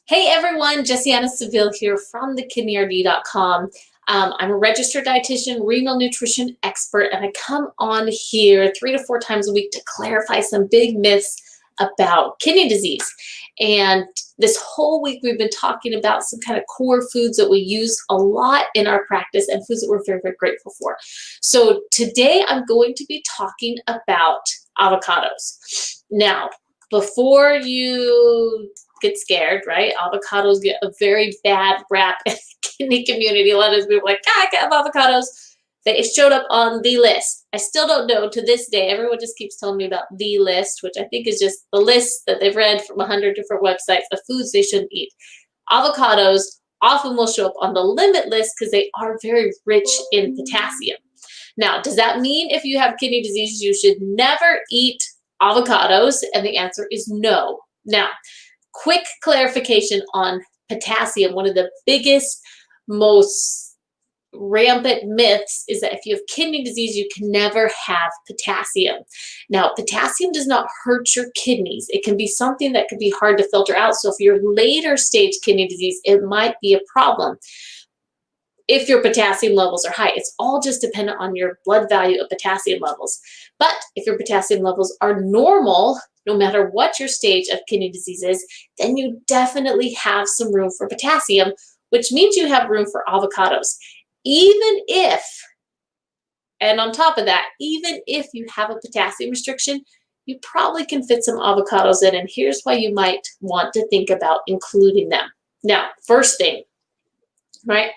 Hey everyone, Jessianna Saville here from thekidneyrd.com. I'm a registered dietitian, renal nutrition expert, and I come on here 3 to 4 times a week to clarify some big myths about kidney disease. And this whole week we've been talking about some kind of core foods that we use a lot in our practice and foods that we're very, very grateful for. So today I'm going to be talking about avocados. Now, before you get scared, right? Avocados get a very bad rap in the kidney community. A lot of people are like, I have avocados. They showed up on the list. I still don't know to this day. Everyone just keeps telling me about the list, which I think is just the list that they've read from 100 different websites of foods they shouldn't eat. Avocados often will show up on the limit list because they are very rich in potassium. Now, does that mean if you have kidney disease, you should never eat avocados? And the answer is no. Now, quick clarification on potassium. One of the biggest, most rampant myths is that if you have kidney disease, you can never have potassium. Now, potassium does not hurt your kidneys. It can be something that could be hard to filter out. So if you're later stage kidney disease, it might be a problem if your potassium levels are high. It's all just dependent on your blood value of potassium levels. But if your potassium levels are normal, no matter what your stage of kidney disease is, then you definitely have some room for potassium, which means you have room for avocados. Even if, and on top of that, even if you have a potassium restriction, you probably can fit some avocados in, and here's why you might want to think about including them. Now, first thing, right?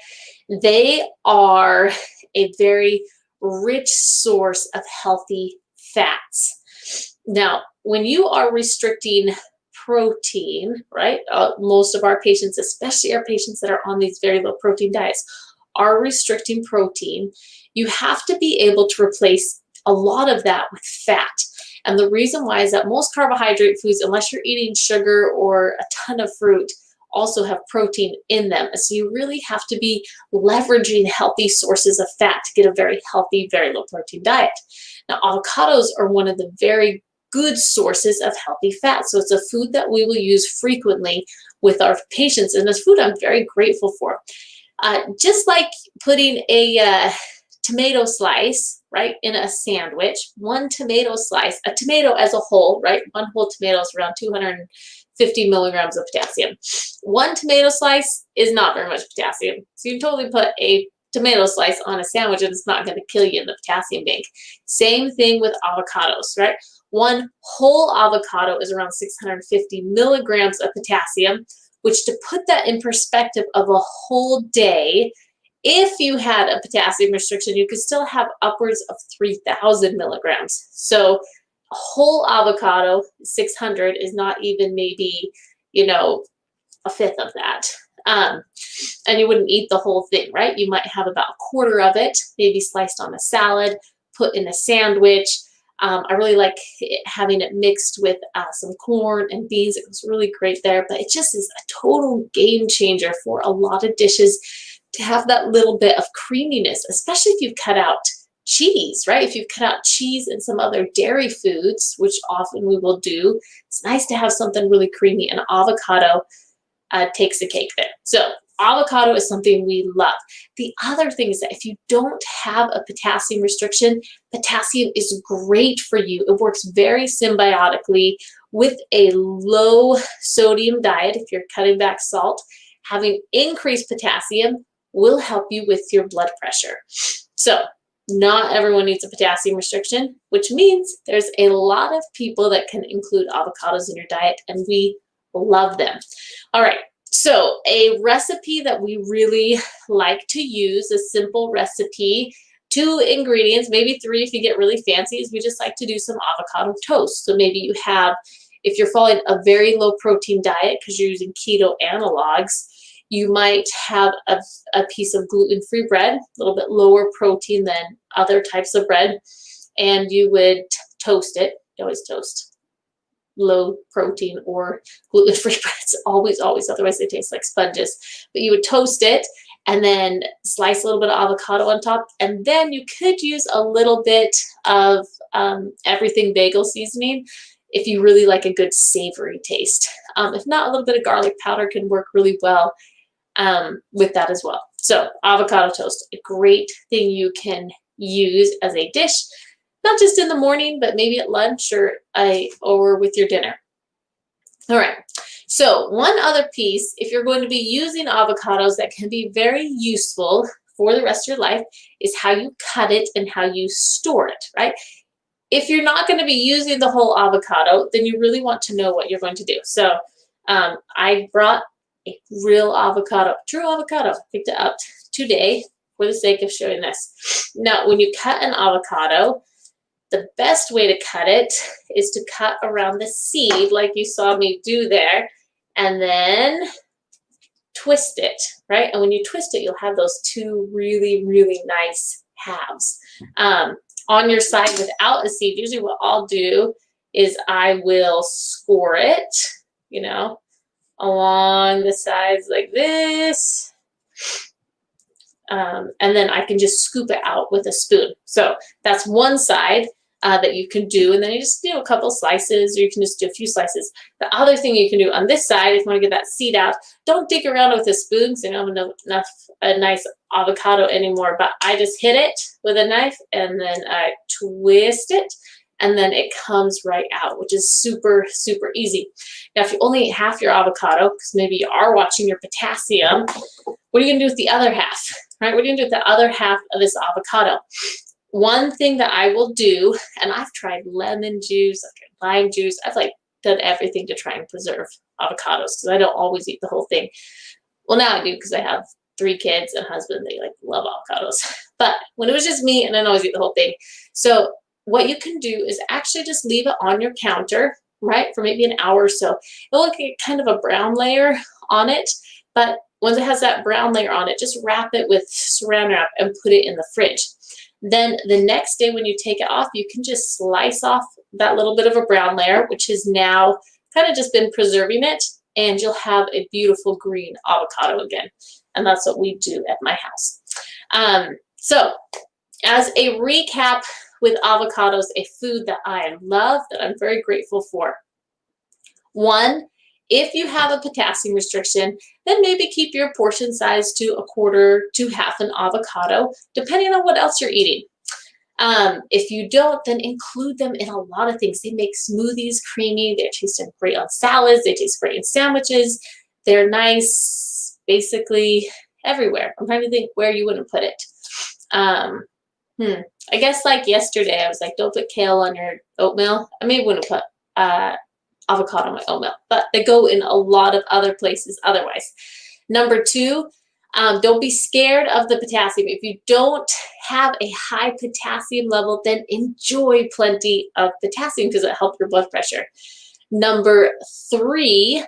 They are a very rich source of healthy fats. Now, when you are restricting protein, right? Most of our patients, especially our patients that are on these very low protein diets, are restricting protein. You have to be able to replace a lot of that with fat. And the reason why is that most carbohydrate foods, unless you're eating sugar or a ton of fruit, also have protein in them. So you really have to be leveraging healthy sources of fat to get a very healthy, very low protein diet. Now, avocados are one of the very good sources of healthy fat. So it's a food that we will use frequently with our patients, and it's food I'm very grateful for. Just like putting a tomato slice, right, in a sandwich, one tomato slice, a tomato as a whole, right, one whole tomato is around 250 milligrams of potassium. One tomato slice is not very much potassium. So you can totally put a tomato slice on a sandwich and it's not going to kill you in the potassium bank. Same thing with avocados, right? One whole avocado is around 650 milligrams of potassium, which, to put that in perspective of a whole day, if you had a potassium restriction, you could still have upwards of 3,000 milligrams. So a whole avocado, 600, is not even maybe, a fifth of that. And you wouldn't eat the whole thing, right? You might have about a quarter of it, maybe sliced on a salad, put in a sandwich. I really like having it mixed with some corn and beans. It goes really great there, but it just is a total game changer for a lot of dishes to have that little bit of creaminess, especially if you've cut out cheese, right? If you've cut out cheese and some other dairy foods, which often we will do, it's nice to have something really creamy, and avocado takes the cake there. So avocado is something we love. The other thing is that if you don't have a potassium restriction, potassium is great for you. It works very symbiotically with a low sodium diet. If you're cutting back salt, having increased potassium will help you with your blood pressure. So not everyone needs a potassium restriction, which means there's a lot of people that can include avocados in your diet, and we love them. All right. So a recipe that we really like to use, a simple recipe, 2 ingredients, maybe 3 if you get really fancy, is we just like to do some avocado toast. So maybe you have, if you're following a very low protein diet because you're using keto analogs, you might have a piece of gluten-free bread, a little bit lower protein than other types of bread, and you would toast it. You always toast low protein or gluten-free breads, always, otherwise they taste like sponges. But you would toast it and then slice a little bit of avocado on top, and then you could use a little bit of everything bagel seasoning. if you really like a good savory taste. If not, a little bit of garlic powder can work really well with that as well. So avocado toast, a great thing you can use as a dish, not just in the morning, but maybe at lunch or with your dinner. All right. So one other piece, if you're going to be using avocados that can be very useful for the rest of your life, is how you cut it and how you store it, right? If you're not going to be using the whole avocado, then you really want to know what you're going to do. So I brought a real avocado, true avocado, picked it up today for the sake of showing this. Now, when you cut an avocado, the best way to cut it is to cut around the seed like you saw me do there, and then twist it, right? And when you twist it, you'll have those two really, really nice halves. On your side without a seed, usually what I'll do is I will score it, you know, along the sides like this. And then I can just scoop it out with a spoon. So that's one side that you can do. And then you just do a couple slices, or you can just do a few slices. The other thing you can do on this side, if you want to get that seed out, don't dig around with a spoon because I don't have enough a nice avocado anymore, but I just hit it with a knife and then I twist it, and then it comes right out, which is super, super easy. Now, if you only eat half your avocado, because maybe you are watching your potassium, what are you gonna do with the other half, right? What are you gonna do with the other half of this avocado? One thing that I will do, and I've tried lemon juice, I've tried lime juice, I've like done everything to try and preserve avocados because I don't always eat the whole thing. Well, now I do because I have 3 kids and a husband. They like love avocados. But when it was just me, and I don't always eat the whole thing. So what you can do is actually just leave it on your counter, right, for maybe an hour or so. It'll look like kind of a brown layer on it, but once it has that brown layer on it, just wrap it with saran wrap and put it in the fridge. Then the next day when you take it off, you can just slice off that little bit of a brown layer, which has now kind of just been preserving it, and you'll have a beautiful green avocado again. And that's what we do at my house. So as a recap with avocados, a food that I love, that I'm very grateful for. 1, if you have a potassium restriction, then maybe keep your portion size to 1/4 to half an avocado, depending on what else you're eating. If you don't, then include them in a lot of things. They make smoothies creamy. They taste great on salads. They taste great in sandwiches. They're nice basically everywhere. I'm trying to think where you wouldn't put it. I guess like yesterday, I was like, don't put kale on your oatmeal. I maybe wouldn't put avocado on my oatmeal, but they go in a lot of other places otherwise. Number 2, don't be scared of the potassium. If you don't have a high potassium level, then enjoy plenty of potassium because it helps your blood pressure. Number 3,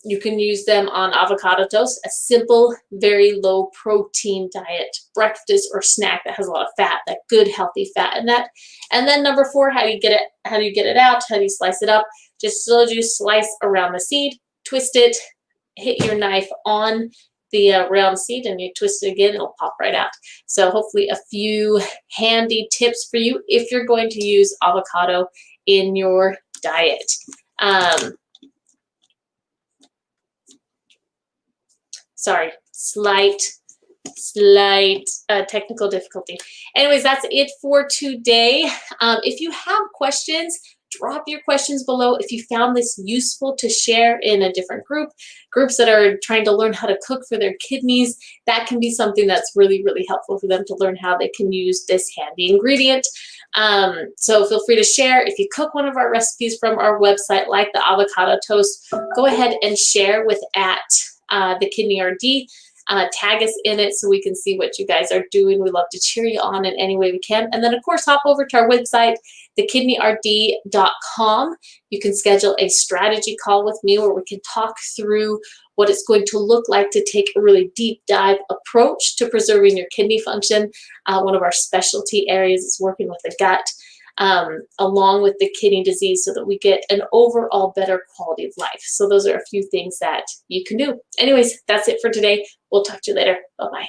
you can use them on avocado toast, a simple, very low protein diet, breakfast or snack that has a lot of fat, that good healthy fat in that. And then number 4, how do you get it out? How do you slice it up? Just slowly slice around the seed, twist it, hit your knife on the round seed, and you twist it again, it'll pop right out. So hopefully a few handy tips for you if you're going to use avocado in your diet. Sorry, slight technical difficulty. Anyways, that's it for today. If you have questions, drop your questions below. If you found this useful to share in a different groups that are trying to learn how to cook for their kidneys, that can be something that's really, really helpful for them to learn how they can use this handy ingredient. So feel free to share. If you cook one of our recipes from our website, like the avocado toast, go ahead and share with the Kidney RD. Tag us in it so we can see what you guys are doing. We love to cheer you on in any way we can. And then, of course, hop over to our website, thekidneyrd.com. You can schedule a strategy call with me where we can talk through what it's going to look like to take a really deep dive approach to preserving your kidney function. One of our specialty areas is working with the gut, along with the kidney disease, so that we get an overall better quality of life. So those are a few things that you can do. Anyways, that's it for today. We'll talk to you later. Bye-bye.